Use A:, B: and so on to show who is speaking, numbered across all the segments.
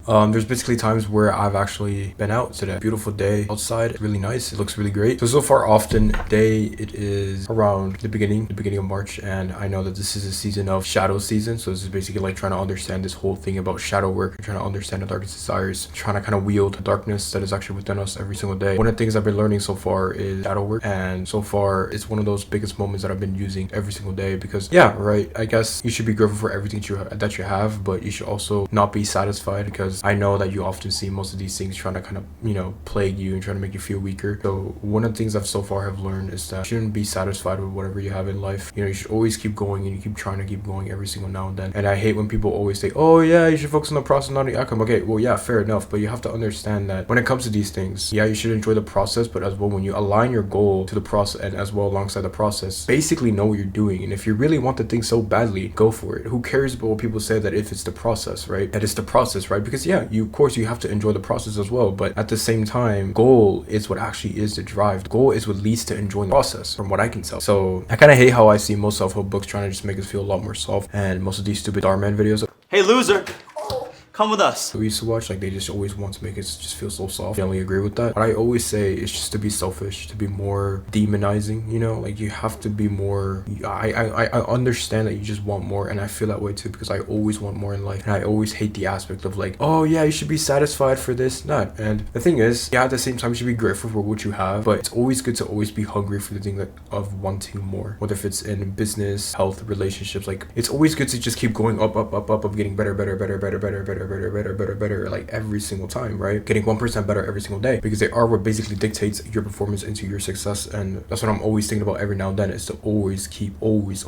A: There's basically times where I've actually been out today. Beautiful day outside, really nice. It looks really great. So far often day it is around the beginning of March, and I know that this is a season of shadow season. So this is basically like trying to understand this whole thing about shadow work, trying to understand the darkest desires, trying to kind of wield the darkness that is actually within us every single day. One of the things I've been learning so far is shadow work, and so far it's one of those biggest moments that I've been using every single day, because yeah, right, I guess you should be grateful for everything that you have, but you should also not be satisfied, because I know that you often see most of these things trying to kind of, you know, plague you and trying to make you feel weaker. So one of the things I've so far have learned is that you shouldn't be satisfied with whatever you have in life. You know, you should always keep going, and you keep trying to keep going every single now and then. And I hate when people always say, oh yeah, you should focus on the process, not the outcome. Okay, well yeah, fair enough, but you have to understand that when it comes to these things, yeah, you should enjoy the process, but as well, when you align your goal to the process and as well alongside the process, basically know what you're doing. And if you really want the thing so badly, go for it. Who cares about what people say that if it's the process, right? That it's the process, right? Because yeah, of course you have to enjoy the process as well, but at the same time, goal is what actually is the drive. The goal is what leads to enjoying the process, from what I can tell. So I kind of hate how I see most self-help books trying to just make us feel a lot more soft, and most of these stupid Darman videos.
B: Hey loser, come with us.
A: We used to watch, like, they just always want to make it just feel so soft. I definitely agree with that. What I always say is just to be selfish, to be more demonizing, you know, like you have to be more. I understand that you just want more, and I feel that way too, because I always want more in life, and I always hate the aspect of like, oh yeah, you should be satisfied for this, not. And the thing is, yeah, at the same time you should be grateful for what you have, but it's always good to always be hungry for the thing that of wanting more, whether if it's in business, health, relationships. Like, it's always good to just keep going up, getting better, like every single time, right? Getting 1% better every single day, because they are what basically dictates your performance into your success. And that's what I'm always thinking about every now and then, is to always keep always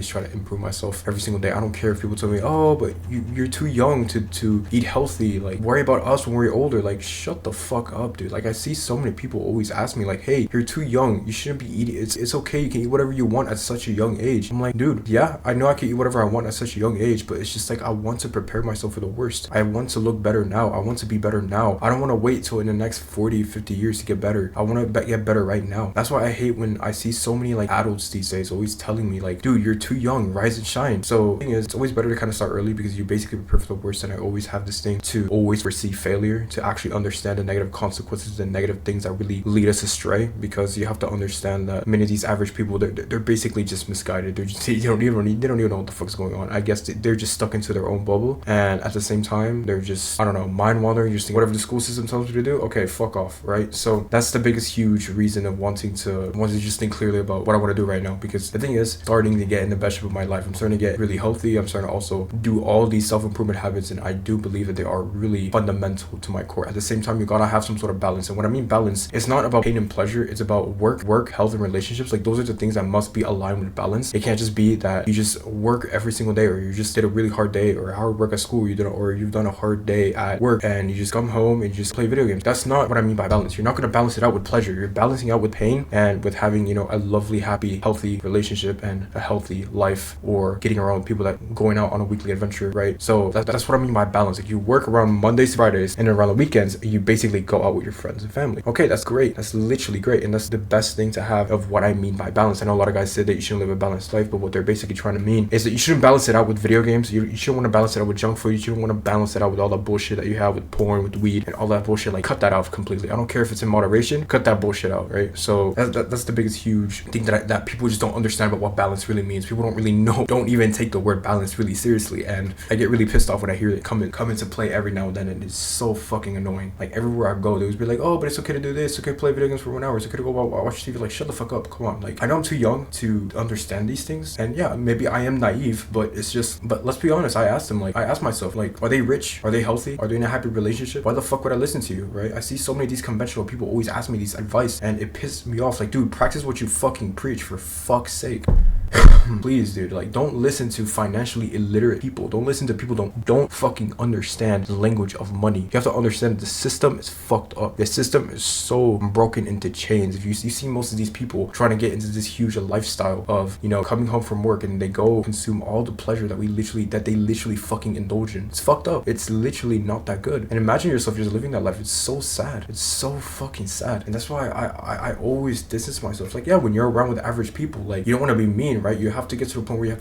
A: try to improve myself every single day. I don't care if people tell me, oh, but you're too young to eat healthy, like worry about us when we're older. Like, shut the fuck up, dude. Like, I see so many people always ask me like, hey, you're too young, you shouldn't be eating. It's okay, you can eat whatever you want at such a young age. I'm like, dude, yeah, I know I can eat whatever I want at such a young age, but it's just like, I want to prepare myself for the worst. I want to look better now. I want to be better now. I don't want to wait till in the next 40-50 years to get better. I want to get better right now. That's why I hate when I see so many like adults these days always telling me like, dude, you're too young, rise and shine. So the thing is, it's always better to kind of start early, because you basically prepare for the worst. And I always have this thing to always foresee failure, to actually understand the negative consequences and negative things that really lead us astray, because you have to understand that many of these average people, they're basically just misguided. They're just, they don't even know what the fuck's going on. I guess they're just stuck into their own bubble, and at the same time they're just, I don't know, mind wandering, just think whatever the school system tells you to do, okay, fuck off, right? So that's the biggest huge reason of wanting to just think clearly about what I want to do right now. Because the thing is, starting to get in the best shape of my life, I'm starting to get really healthy, I'm starting to also do all these self-improvement habits, and I do believe that they are really fundamental to my core. At the same time, you gotta have some sort of balance. And when I mean balance, it's not about pain and pleasure, it's about work, health, and relationships. Like, those are the things that must be aligned with balance. It can't just be that you just work every single day, or you just did a really hard day, or hard work at school, or you've done a hard day at work, and you just come home and you just play video games. That's not what I mean by balance. You're not going to balance it out with pleasure. You're balancing out with pain, and with having, you know, a lovely, happy, healthy relationship and a healthy life, or getting around people that going out on a weekly adventure, right? So that's what I mean by balance. Like, you work around Mondays to Fridays, and then around the weekends you basically go out with your friends and family. Okay, that's great. That's literally great, and that's the best thing to have of what I mean by balance. I know a lot of guys say that you shouldn't live a balanced life, but what they're basically trying to mean is that you shouldn't balance it out with video games. You shouldn't want to balance it out with junk food. You shouldn't want to balance it out with all the bullshit that you have with porn, with weed, and all that bullshit. Like, cut that out completely. I don't care if it's in moderation, cut that bullshit out, right? So that's the biggest huge thing that people just don't understand about what balance really means. People don't even take the word balance really seriously, and I get really pissed off when I hear it come into play every now and then, and it's so fucking annoying. Like, everywhere I go, they always be like, oh, but it's okay to do this, it's okay to play video games for 1 hour, it's okay to go watch TV. Like, shut the fuck up, come on. Like, I know I'm too young to understand these things, and yeah, maybe I am naive, but let's be honest, I asked myself, like, are they rich? Are they healthy? Are they in a happy relationship? Why the fuck would I listen to you, right? I see so many of these conventional people always ask me these advice, and it pisses me off. Like, dude, practice what you fucking preach, for fuck's sake. Please, dude, like, don't listen to financially illiterate people. Don't listen to people don't fucking understand the language of money. You have to understand the system is fucked up. The system is so broken into chains. If you see most of these people trying to get into this huge lifestyle of, you know, coming home from work and they go consume all the pleasure that they literally fucking indulge in. It's fucked up. It's literally not that good. And imagine yourself just living that life. It's so sad. It's so fucking sad. And that's why I always distance myself. Like, yeah, when you're around with average people, like, you don't want to be mean, right? You have to get to a point where you have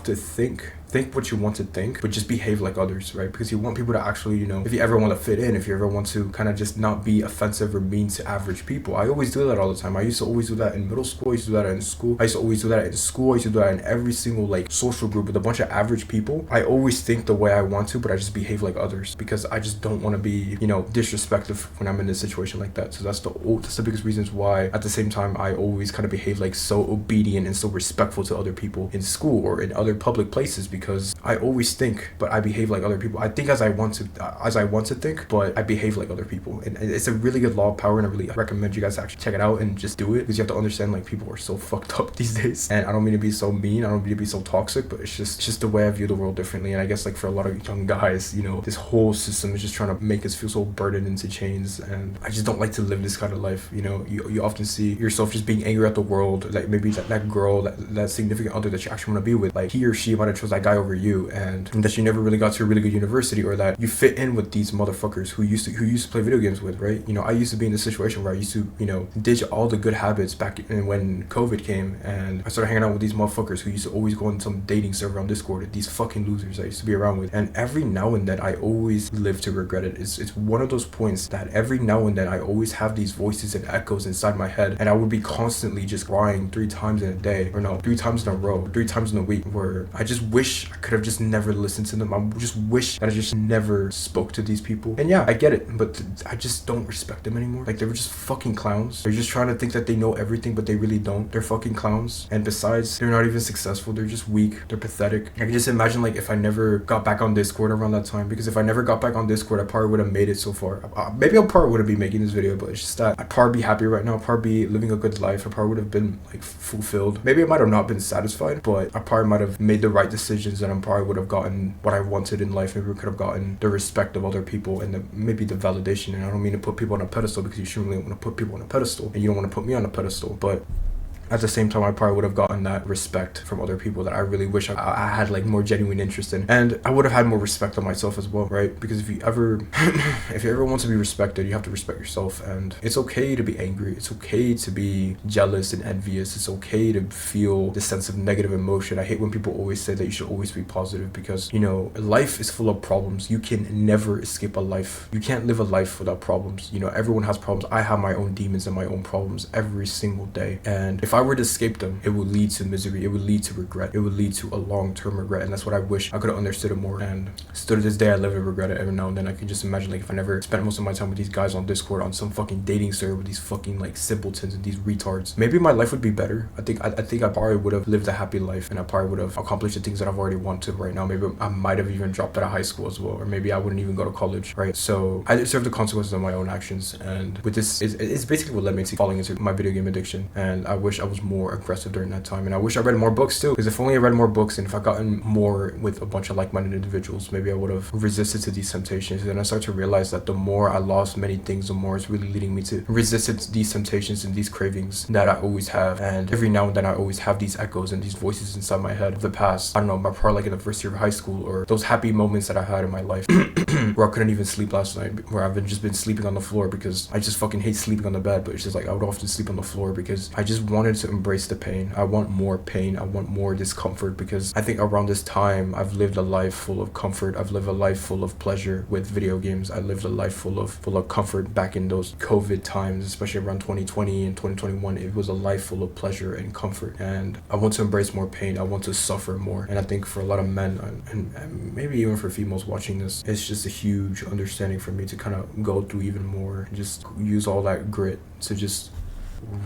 A: to think think what you want to think, but just behave like others, right? Because you want people to actually, you know, if you ever want to fit in, if you ever want to kind of just not be offensive or mean to average people. I always do that all the time. I used to always do that in middle school. I used to do that in school. I used to always do that in school. I used to do that in every single like social group with a bunch of average people. I always think the way I want to, but I just behave like others because I just don't want to be, you know, disrespectful when I'm in a situation like that. So that's the biggest reasons why at the same time I always kind of behave like so obedient and so respectful to other people in school or in other public places, because I always think but I behave like other people. I think as I want to think, but I behave like other people. And it's a really good law of power, and I really recommend you guys actually check it out and just do it, because you have to understand like people are so fucked up these days. And I don't mean to be so mean, I don't mean to be so toxic, but it's just the way I view the world differently. And I guess like for a lot of young guys, you know, this whole system is just trying to make us feel so burdened into chains, and I just don't like to live this kind of life. You know, you often see yourself just being angry at the world, like maybe that girl, that significant other that you actually want to be with, like he or she might have chose that guy over you, and that you never really got to a really good university, or that you fit in with these motherfuckers who used to play video games with, right? You know, I used to be in this situation where I used to, you know, ditch all the good habits back in when COVID came, and I started hanging out with these motherfuckers who used to always go on some dating server on Discord, these fucking losers I used to be around with. And every now and then I always live to regret it. It's one of those points that every now and then I always have these voices and echoes inside my head, and I would be constantly just crying 3 times in a day, or no, 3 times in a row, 3 times in a week, where I just wish I could have just never listened to them. I just wish that I just never spoke to these people. And yeah, I get it, but I just don't respect them anymore. Like, they were just fucking clowns. They're just trying to think that they know everything, but they really don't. They're fucking clowns. And besides, they're not even successful. They're just weak. They're pathetic. I can just imagine like if I never got back on Discord around that time, because if I never got back on Discord, I probably would have made it so far. Maybe I probably would have been making this video, but it's just that I'd probably be happy right now. I'd probably be living a good life. I probably would have been like fulfilled. Maybe I might have not been satisfied, but I probably might have made the right decisions, and I probably would have gotten what I wanted in life. Maybe we could have gotten the respect of other people, and maybe the validation. And I don't mean to put people on a pedestal, because you shouldn't really want to put people on a pedestal, and you don't want to put me on a pedestal, but at the same time, I probably would have gotten that respect from other people that I really wish I had like more genuine interest in. And I would have had more respect on myself as well, right? Because if you ever want to be respected, you have to respect yourself. And it's okay to be angry. It's okay to be jealous and envious. It's okay to feel this sense of negative emotion. I hate when people always say that you should always be positive, because, you know, life is full of problems. You can never escape a life. You can't live a life without problems. You know, everyone has problems. I have my own demons and my own problems every single day. And if I were to escape them, it would lead to misery. It would lead to regret. It would lead to a long-term regret. And that's what I wish I could have understood it more. And still to this day, I live in regret it every now and then. I can just imagine like if I never spent most of my time with these guys on Discord on some fucking dating server with these fucking like simpletons and these retards, maybe my life would be better. I think I probably would have lived a happy life, and I probably would have accomplished the things that I've already wanted right now. Maybe I might have even dropped out of high school as well, or maybe I wouldn't even go to college, right? So I deserve the consequences of my own actions. And with this, it's basically what led me to falling into my video game addiction. And I wish I was more aggressive during that time, and I wish I read more books too, because if only I read more books, and if I gotten more with a bunch of like-minded individuals, maybe I would have resisted to these temptations. And I started to realize that the more I lost many things, the more it's really leading me to resist these temptations and these cravings that I always have. And every now and then I always have these echoes and these voices inside my head of the past. I don't know, probably like in the first year of high school, or those happy moments that I had in my life where I couldn't even sleep last night, where I've just been sleeping on the floor, because I just fucking hate sleeping on the bed. But it's just like I would often sleep on the floor because I just wanted to embrace the pain. I want more pain. I want more discomfort, because I think around this time I've lived a life full of comfort. I've lived a life full of pleasure with video games. I lived a life full of comfort back in those COVID times, especially around 2020 and 2021. It was a life full of pleasure and comfort, and I want to embrace more pain. I want to suffer more. And I think for a lot of men, and maybe even for females watching this, it's just a huge understanding for me to kind of go through even more and just use all that grit to just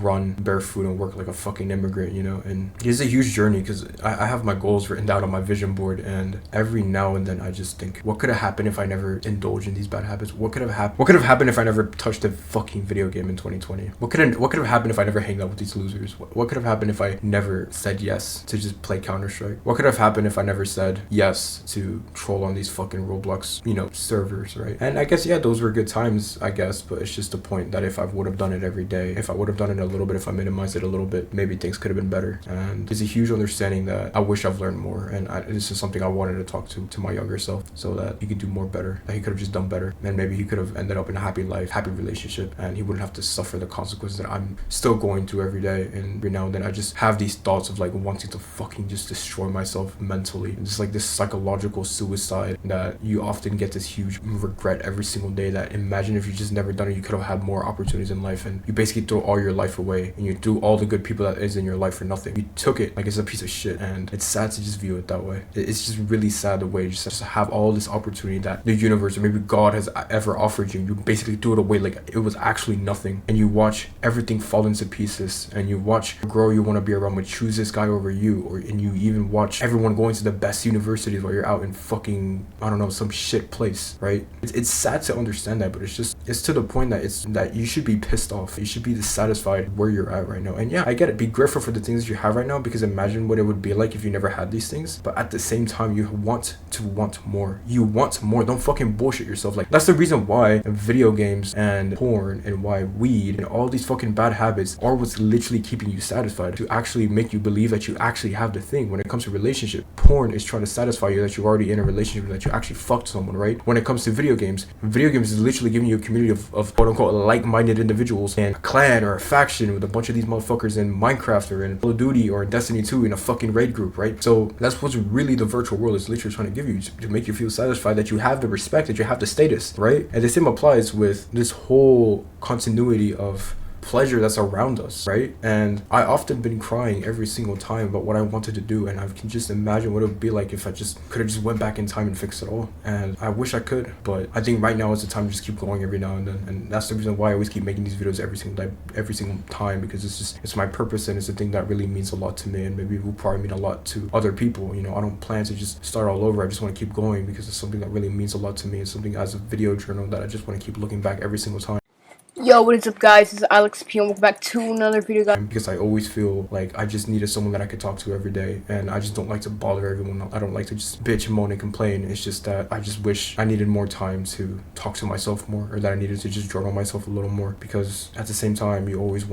A: run barefoot and work like a fucking immigrant, you know. And it's a huge journey, because I have my goals written down on my vision board, and every now and then I just think, what could have happened if I never indulged in these bad habits? What could have happened if I never touched a fucking video game in 2020? What could have happened if I never hanged out with these losers? What could have happened if I never said yes to just play Counter-Strike? What could have happened if I never said yes to troll on these fucking Roblox, you know, servers, right? And I guess, yeah, those were good times, I guess, but it's just the point that if I would have done it every day, if I would have done done it a little bit, if I minimized it a little bit, maybe things could have been better. And it's a huge understanding that I wish I've learned more. And this is something I wanted to talk to my younger self, so that he could do more better, that he could have just done better. And maybe he could have ended up in a happy life, happy relationship, and he wouldn't have to suffer the consequences that I'm still going through every day. And every now and then I just have these thoughts of like wanting to fucking just destroy myself mentally. And just like this psychological suicide that you often get this huge regret every single day, that imagine if you just never done it, you could have had more opportunities in life, and you basically throw all your life away and you do all the good people that is in your life for nothing. You took it like it's a piece of shit, and it's sad to just view it that way. It's just really sad the way you just have all this opportunity that the universe or maybe God has ever offered you. You basically threw it away like it was actually nothing, and you watch everything fall into pieces, and you watch a girl you want to be around would choose this guy over you, and you even watch everyone going to the best universities while you're out in fucking, I don't know, some shit place, right? It's sad to understand that, but it's to the point that you should be pissed off. You should be dissatisfied where you're at right now. And yeah, I get it. Be grateful for the things that you have right now, because imagine what it would be like if you never had these things. But at the same time, you want to want more. You want more. Don't fucking bullshit yourself. Like, that's the reason why video games and porn and why weed and all these fucking bad habits are what's literally keeping you satisfied, to actually make you believe that you actually have the thing. When it comes to relationship, porn is trying to satisfy you that you're already in a relationship, that you actually fucked someone, right? When it comes to video games is literally giving you a community of quote unquote like-minded individuals, and a clan or a faction with a bunch of these motherfuckers in Minecraft or in Call of Duty or in Destiny 2 in a fucking raid group, right? So that's what's really the virtual world is literally trying to give you, to make you feel satisfied that you have the respect, that you have the status, right? And the same applies with this whole continuity of pleasure that's around us, right? And I often been crying every single time about what I wanted to do, and I can just imagine what it would be like if I just could have just went back in time and fixed it all. And I wish I could, but I think right now is the time to just keep going every now and then. And that's the reason why I always keep making these videos every single time, because it's my purpose, and it's the thing that really means a lot to me, and maybe it will probably mean a lot to other people. You know, I don't plan to just start all over. I just want to keep going because it's something that really means a lot to me. It's something as a video journal that I just want to keep looking back every single time.
C: Yo, what is up, guys? This is Alex P, and welcome back to another video, guys.
A: Because I always feel like I just needed someone that I could talk to every day, and I just don't like to bother everyone. I don't like to just bitch, moan, and complain. It's just that I just wish I needed more time to talk to myself more, or that I needed to just journal myself a little more. Because at the same time, I've always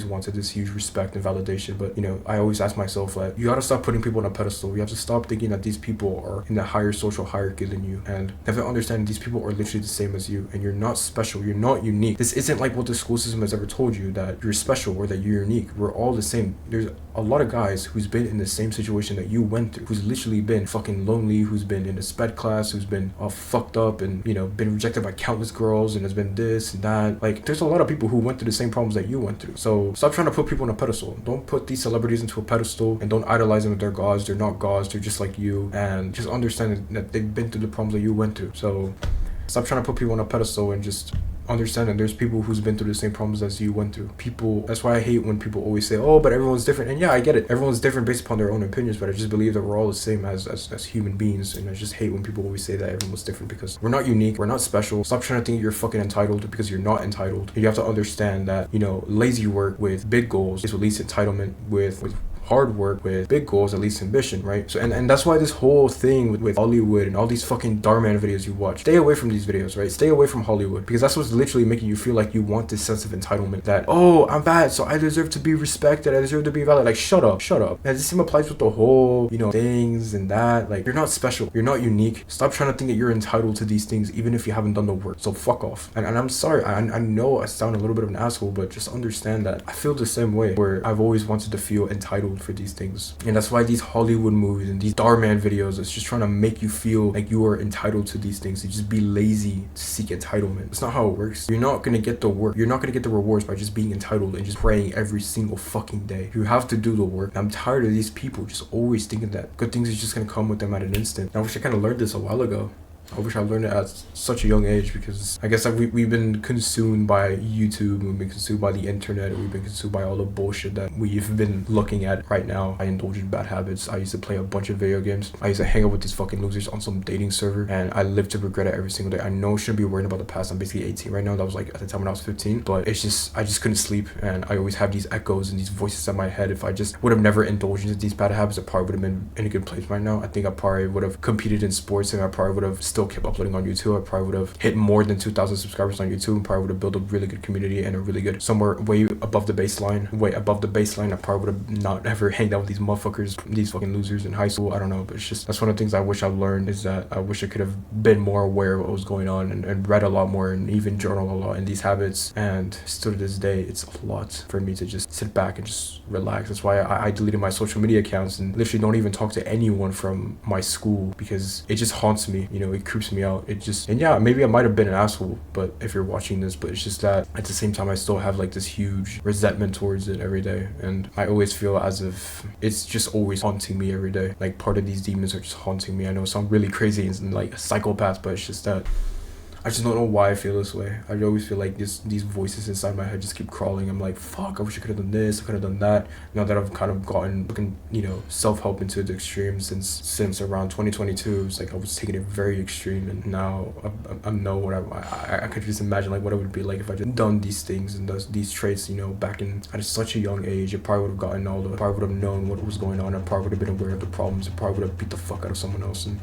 A: wanted this huge respect and validation. But you know, I always ask myself that you gotta stop putting people on a pedestal. You have to stop thinking that these people are in the higher social hierarchy than you, and you have to understand these people are literally the same as you, and you're not special. You're not unique. This isn't like what the school system has ever told you, that you're special or that you're unique. We're all the same. There's a lot of guys who's been in the same situation that you went through, who's literally been fucking lonely, who's been in a sped class, who's been all fucked up, and you know, been rejected by countless girls, and has been this and that. Like, there's a lot of people who went through the same problems that you went through. So stop trying to put people on a pedestal. Don't put these celebrities into a pedestal, and don't idolize them with their gods. They're not gods. They're just like you, and just understand that they've been through the problems that you went through. So stop trying to put people on a pedestal, and just understand that there's people who's been through the same problems as you went through. People, that's why I hate when people always say, oh, but everyone's different. And yeah, I get it. Everyone's different based upon their own opinions, but I just believe that we're all the same as human beings. And I just hate when people always say that everyone's different, because we're not unique. We're not special. Stop trying to think you're fucking entitled, because you're not entitled. You have to understand that, you know, lazy work with big goals is what leads to entitlement. With hard work with big goals, at least ambition, right? So and that's why this whole thing with Hollywood and all these fucking Darman videos you watch, stay away from these videos, right? Stay away from Hollywood, because that's what's literally making you feel like you want this sense of entitlement, that, oh, I'm bad, so I deserve to be respected, I deserve to be valid. Like, shut up. And this same applies with the whole, you know, things and that. Like, you're not special, you're not unique. Stop trying to think that you're entitled to these things even if you haven't done the work. So fuck off. And I'm sorry, I know I sound a little bit of an asshole, but just understand that I feel the same way, where I've always wanted to feel entitled for these things. And that's why these Hollywood movies and these Darman videos, it's just trying to make you feel like you are entitled to these things, to just be lazy to seek entitlement. It's not how it works. You're not gonna get the work, you're not gonna get the rewards by just being entitled and just praying every single fucking day. You have to do the work. I'm tired of these people just always thinking that good things is just gonna come with them at an instant. I wish I kind of learned this a while ago. I wish I learned it at such a young age, because I guess like we've been consumed by YouTube, we've been consumed by the internet, we've been consumed by all the bullshit that we've been looking at right now. I indulge in bad habits. I used to play a bunch of video games. I used to hang out with these fucking losers on some dating server, and I live to regret it every single day. I know I shouldn't be worrying about the past. I'm basically 18 right now. That was like at the time when I was 15, but it's just, I just couldn't sleep, and I always have these echoes and these voices in my head. If I just would have never indulged into these bad habits, I probably would have been in a good place right now. I think I probably would have competed in sports, and I probably would have still still kept uploading on YouTube, I probably would have hit more than 2,000 subscribers on YouTube, and probably would have built a really good community and a really good somewhere way above the baseline. Way above the baseline, I probably would have not ever hanged out with these motherfuckers, these fucking losers in high school. I don't know, but it's just, that's one of the things I wish I learned, is that I wish I could have been more aware of what was going on, and read a lot more, and even journal a lot in these habits. And still to this day, it's a lot for me to just sit back and just relax. That's why I deleted my social media accounts and literally don't even talk to anyone from my school, because it just haunts me, you know, it creeps me out. It just, and yeah, maybe I might have been an asshole, but if you're watching this, but it's just that at the same time I still have like this huge resentment towards it every day, and I always feel as if it's just always haunting me every day. Like part of these demons are just haunting me. I know it sounds really crazy and like a psychopath, but it's just that I just don't know why I feel this way. I always feel like these voices inside my head just keep crawling. I'm like, fuck, I wish I could have done this, I could have done that. Now that I've kind of gotten, you know, self-help into the extreme since around 2022, it's like I was taking it very extreme, and now I know what I could just imagine like what it would be like if I just done these things and these traits, you know, back in at such a young age. It probably would have gotten probably would have known what was going on. I probably would have been aware of the problems. It probably would have beat the fuck out of someone else, and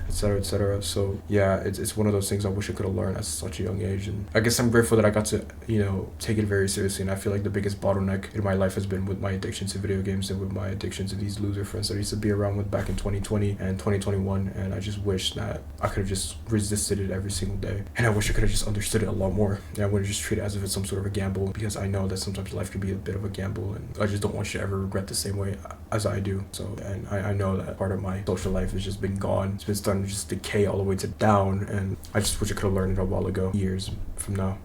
A: etc, etc. So yeah, it's one of those things I wish I could have learned at such a young age, and I guess I'm grateful that I got to, you know, take it very seriously. And I feel like the biggest bottleneck in my life has been with my addiction to video games and with my addiction to these loser friends that I used to be around with back in 2020 and 2021. And I just wish that I could have just resisted it every single day, and I wish I could have just understood it a lot more, and I wouldn't just treat it as if it's some sort of a gamble, because I know that sometimes life can be a bit of a gamble, and I just don't want you to ever regret the same way as I do. So, and I know that part of my social life has just been gone. It's been starting to just decay all the way to down, and I just wish I could have learned it a while ago, years from now.